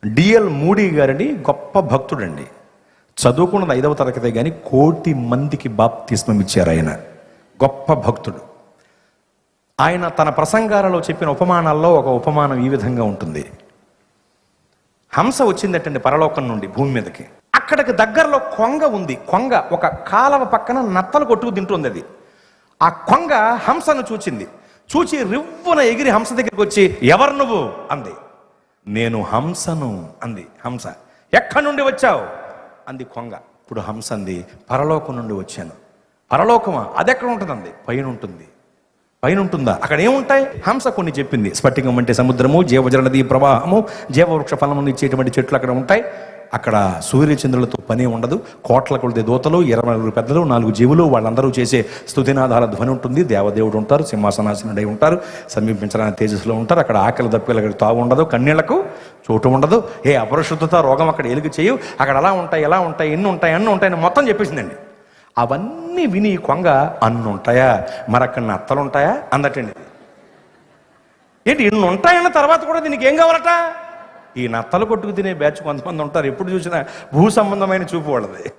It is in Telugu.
డిఎల్ మూడీ గారని గొప్ప భక్తుడండి. చదువుకున్నది 5వ తరగతి, కానీ 1 కోటి మందికి బాప్తిస్మం ఇచ్చారు ఆయన. గొప్ప భక్తుడు. ఆయన తన ప్రసంగాలలో చెప్పిన ఉపమానాల్లో ఒక ఉపమానం ఈ విధంగా ఉంటుంది. హంస వచ్చిందటండి పరలోకం నుండి భూమి మీదకి. అక్కడికి దగ్గరలో కొంగ ఉంది. కొంగ ఒక కాలవ పక్కన నత్తలు కొట్టుకు తింటుంది. అది ఆ కొంగ హంసను చూచి రివ్వున ఎగిరి హంస దగ్గరికి వచ్చి, ఎవరు నువ్వు అంది. నేను హంసను అంది హంస. ఎక్కడి నుండి వచ్చావు అంది కొంగ. ఇప్పుడు హంస అంది, పరలోకం నుండి వచ్చాను. పరలోకమా? అది ఎక్కడ ఉంటుంది అంది. పైన ఉంటుంది. పైన ఉంటుందా? అక్కడ ఏముంటాయి? హంస కొన్ని చెప్పింది. స్ఫటికం అంటే సముద్రము, జీవజల నదీ ప్రవాహము, జీవవృక్ష ఫలమును ఇచ్చేటువంటి చెట్లు అక్కడ ఉంటాయి. అక్కడ సూర్యచంద్రులతో పని ఉండదు. కోట్ల కొలది దూతలు, 20 పెద్దలు, 4 జీవులు, వాళ్ళందరూ చేసే స్తుతినాదాల ధ్వని ఉంటుంది. దేవదేవుడు ఉంటారు, సింహాసనాసనుడై ఉంటారు, సమీపించడానికి తేజస్సులో ఉంటారు. అక్కడ ఆకలి దప్పిలకు తావు ఉండదు, కన్నీళ్లకు చోటు ఉండదు, ఏ అపరిశుద్ధత రోగం అక్కడ ఎలుగు చేయు. అక్కడ అలా ఉంటాయి, ఎలా ఉంటాయి, ఎన్ని ఉంటాయని మొత్తం చెప్పేసిందండి. అవన్నీ విని కొంగ, అన్నుంటాయా, మరక్కడ నత్తలుంటాయా అందటండి. ఏంటి ఇన్ని ఉంటాయన్న తర్వాత కూడా దీనికి ఏం కావాలట? ఈ నత్తలు కొట్టుకు తినే బ్యాచ్ కొంతమంది ఉంటారు. ఎప్పుడు చూసినా భూ సంబంధమైన చూపు వాళ్ళది.